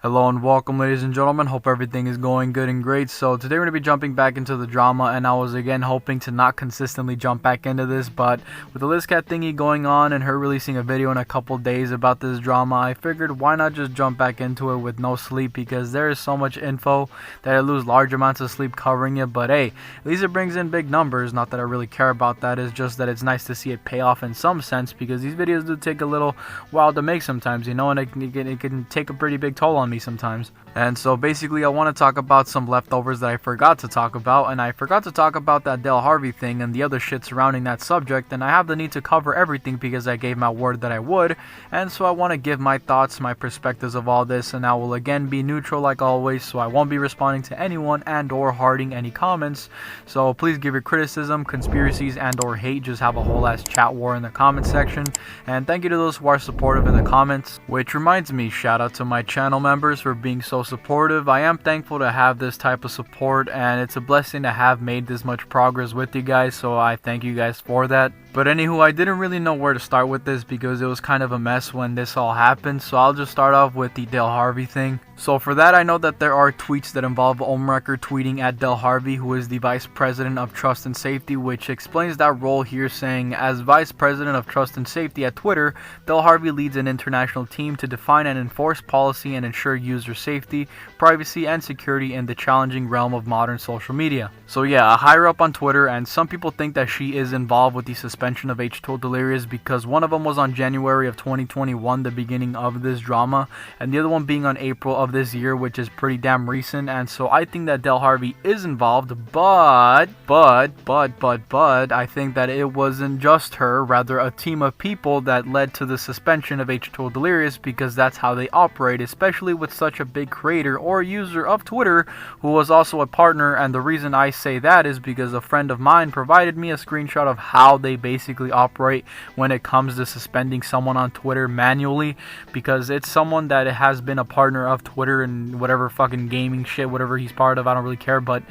Hello and welcome, ladies and gentlemen. Hope everything is going good and great. So today we're going to be jumping back into the drama, and I was again hoping to not consistently jump back into this, but with the Lizcat thingy going on and her releasing a video in a couple days about this drama, I figured why not just jump back into it with no sleep, because there is so much info that I lose large amounts of sleep covering it. But hey, at least it brings in big numbers. Not that I really care about that, it's just that it's nice to see it pay off in some sense, because these videos do take a little while to make sometimes, you know, and it can take a pretty big toll on me sometimes. And so basically I want to talk about some leftovers that I forgot to talk about, and I forgot to talk about that Harvey thing and the other shit surrounding that subject, and I have the need to cover everything because I gave my word that I would. And so I want to give my thoughts, my perspectives of all this, and I will again be neutral like always, so I won't be responding to anyone and or hearting any comments. So please give your criticism, conspiracies and or hate. Just have a whole ass chat war in the comment section. And thank you to those who are supportive in the comments, which reminds me, shout out to my channel members for being so supportive. I am thankful to have this type of support, and it's a blessing to have made this much progress with you guys, so I thank you guys for that. But anywho, I didn't really know where to start with this because it was kind of a mess when this all happened, so I'll just start off with the Harvey thing. So for that, I know that there are tweets that involve Ohmwrecker tweeting at Harvey, who is the Vice President of Trust and Safety, which explains that role here, saying, as Vice President of Trust and Safety at Twitter, Harvey leads an international team to define and enforce policy and ensure user safety, privacy, and security in the challenging realm of modern social media. So yeah, a higher up on Twitter, and some people think that she is involved with the suspension of H2ODelirious because one of them was on January of 2021, the beginning of this drama, and the other one being on April of this year, which is pretty damn recent. And so I think that Harvey is involved, but I think that it wasn't just her, rather a team of people that led to the suspension of H2ODelirious, because that's how they operate, especially with such a big creator or user of Twitter who was also a partner. And the reason I say that is because a friend of mine provided me a screenshot of how they basically operate when it comes to suspending someone on Twitter manually, because it's someone that has been a partner of Twitter and whatever fucking gaming shit, whatever he's part of, I don't really care, but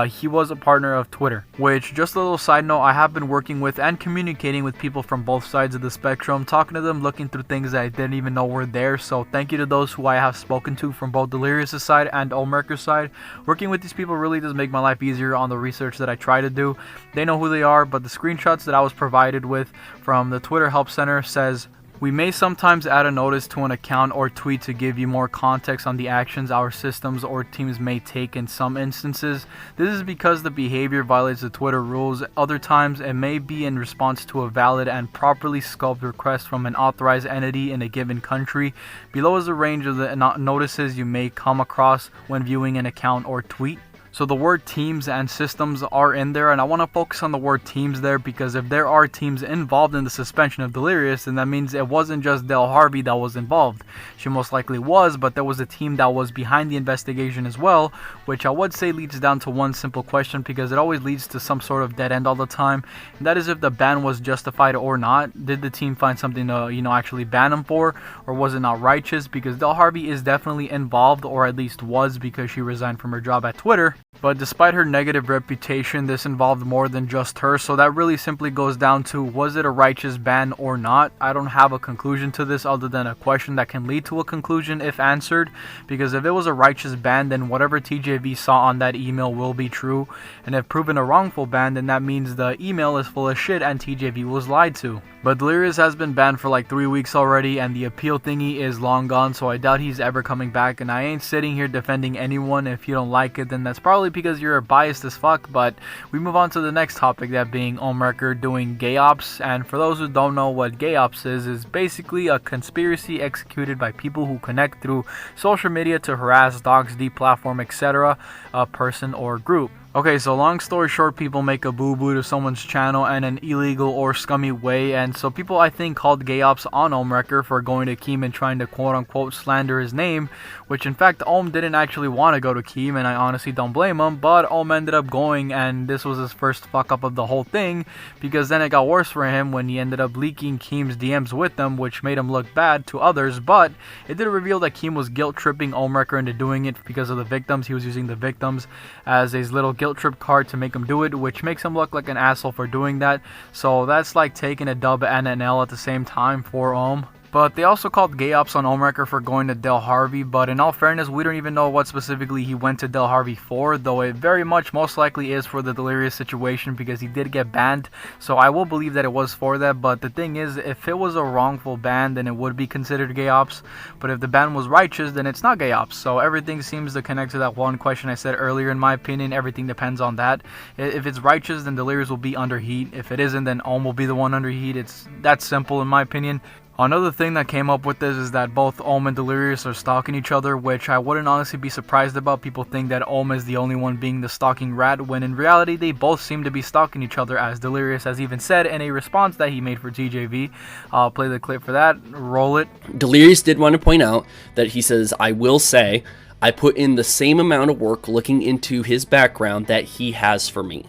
he was a partner of Twitter. Which, just a little side note, I have been working with and communicating with people from both sides of the spectrum, talking to them, looking through things that I didn't even know were there. So thank you to those who I have spoken to from both Delirious' side and Ohmwrecker's side. Working with these people really does make my life easier on the research that I try to do. They know who they are, but the screenshots that I was provided with from the Twitter Help Center says, we may sometimes add a notice to an account or tweet to give you more context on the actions our systems or teams may take in some instances. This is because the behavior violates the Twitter rules. Other times it may be in response to a valid and properly scoped request from an authorized entity in a given country. Below is a range of the notices you may come across when viewing an account or tweet. So the word teams and systems are in there, and I want to focus on the word teams there, because if there are teams involved in the suspension of Delirious, then that means it wasn't just Harvey that was involved. She most likely was, but there was a team that was behind the investigation as well, which I would say leads down to one simple question, because it always leads to some sort of dead end all the time, and that is if the ban was justified or not. Did the team find something to, actually ban him for, or was it not righteous? Because Harvey is definitely involved, or at least was, because she resigned from her job at Twitter. But despite her negative reputation, this involved more than just her, so that really simply goes down to, was it a righteous ban or not? I don't have a conclusion to this other than a question that can lead to a conclusion if answered, because if it was a righteous ban, then whatever TJV saw on that email will be true, and if proven a wrongful ban, then that means the email is full of shit and TJV was lied to. But Delirious has been banned for like 3 weeks already, and the appeal thingy is long gone, so I doubt he's ever coming back, and I ain't sitting here defending anyone. If you don't like it, then that's probably because you're biased as fuck. But we move on to the next topic, that being Ohmwrecker doing gay ops. And for those who don't know what gay ops is basically a conspiracy executed by people who connect through social media to harass, dox, deplatform, etc. a person or group. Okay, so long story short, people make a boo-boo to someone's channel in an illegal or scummy way, and so people, I think, called gay ops on Ohmwrecker for going to Keem and trying to quote-unquote slander his name, which in fact Ohm didn't actually want to go to Keem, and I honestly don't blame him, but Ohm ended up going, and this was his first fuck-up of the whole thing, because then it got worse for him when he ended up leaking Keem's DMs with them, which made him look bad to others. But it did reveal that Keem was guilt-tripping Ohmwrecker into doing it because of the victims. He was using the victims as his little guilt trip card to make him do it, which makes him look like an asshole for doing that. So that's like taking a dub and an L at the same time for Ohm. But they also called gay ops on Ohmwrecker for going to Del Harvey, but in all fairness, we don't even know what specifically he went to Del Harvey for, though it very much most likely is for the Delirious situation because he did get banned, so I will believe that it was for that. But the thing is, if it was a wrongful ban, then it would be considered gay ops, but if the ban was righteous, then it's not gay ops. So everything seems to connect to that one question I said earlier. In my opinion, everything depends on that. If it's righteous, then Delirious will be under heat. If it isn't, then Ohm will be the one under heat. It's that simple in my opinion. Another thing that came up with this is that both Ohm and Delirious are stalking each other, which I wouldn't honestly be surprised about. People think that Ohm is the only one being the stalking rat, when in reality they both seem to be stalking each other, as Delirious has even said in a response that he made for TJV. I'll play the clip for that. Roll it. Delirious did want to point out that he says, "I will say, I put in the same amount of work looking into his background that he has for me."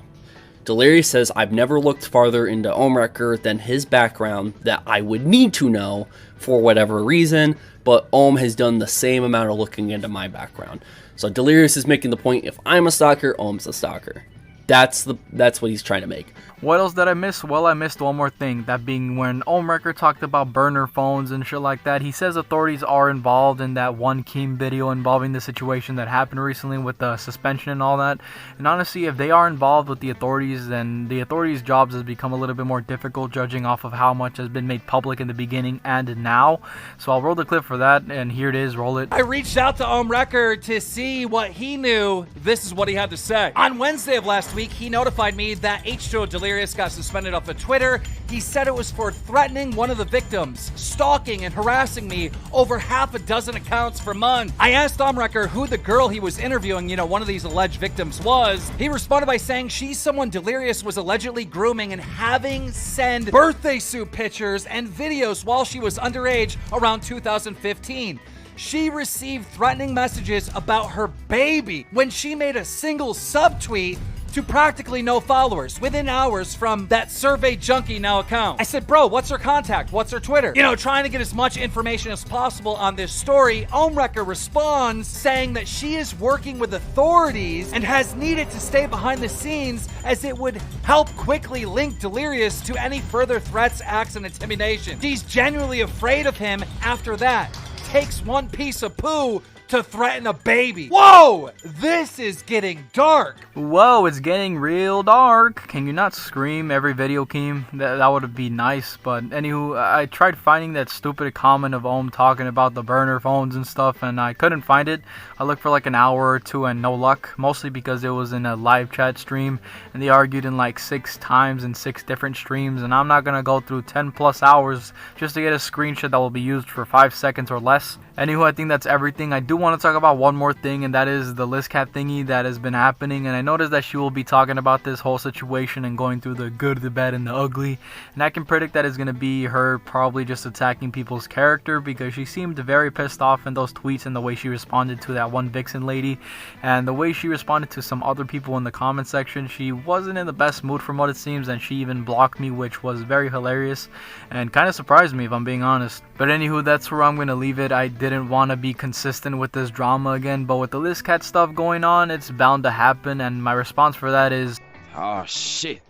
Delirious says, "I've never looked farther into Ohmwrecker than his background that I would need to know for whatever reason, but Ohm has done the same amount of looking into my background." So Delirious is making the point, if I'm a stalker, Ohm's a stalker. That's what he's trying to make. What else did I miss? Well, I missed one more thing, that being when Ohmwrecker talked about burner phones and shit like that. He says authorities are involved in that one Keem video involving the situation that happened recently with the suspension and all that. And honestly, if they are involved with the authorities, then the authorities' jobs has become a little bit more difficult, judging off of how much has been made public in the beginning and now. So I'll roll the clip for that, and here it is. Roll it. I reached out to Ohmwrecker to see what he knew. This is what he had to say. On Wednesday of last week, he notified me that H2ODelirious got suspended off of Twitter. He said it was for threatening one of the victims, stalking and harassing me over half a dozen accounts for months. I asked Ohmwrecker who the girl he was interviewing, one of these alleged victims, was. He responded by saying she's someone Delirious was allegedly grooming and having send birthday suit pictures and videos while she was underage around 2015. She received threatening messages about her baby when she made a single subtweet to practically no followers within hours from that Survey Junkie Now account. I said, "Bro, what's her contact? What's her Twitter?" Trying to get as much information as possible on this story. Ohmwrecker responds saying that she is working with authorities and has needed to stay behind the scenes as it would help quickly link Delirious to any further threats, acts, and intimidation. She's genuinely afraid of him after that. Takes one piece of poo to threaten a baby. Whoa! This is getting dark. Whoa, it's getting real dark. Can you not scream every video, Keem? That would be nice. But anywho, I tried finding that stupid comment of Ohm talking about the burner phones and stuff, and I couldn't find it. I looked for like an hour or two and no luck, mostly because it was in a live chat stream and they argued in like 6 times in 6 different streams, and I'm not gonna go through 10 plus hours just to get a screenshot that will be used for 5 seconds or less. Anywho, I think that's everything. I do want to talk about one more thing, and that is the Lizcat thingy that has been happening, and I noticed that she will be talking about this whole situation and going through the good, the bad, and the ugly, and I can predict that it's going to be her probably just attacking people's character, because she seemed very pissed off in those tweets and the way she responded to that one Vixen lady, and the way she responded to some other people in the comment section. She wasn't in the best mood from what it seems, and she even blocked me, which was very hilarious and kind of surprised me if I'm being honest. But anywho, that's where I'm going to leave it. I didn't want to be consistent with this drama again, but with the Lizcat stuff going on, it's bound to happen, and my response for that is, oh shit,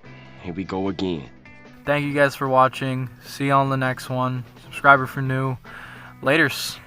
here we go again. Thank you guys for watching. See you on the next one. Subscribe if you're new. Laters.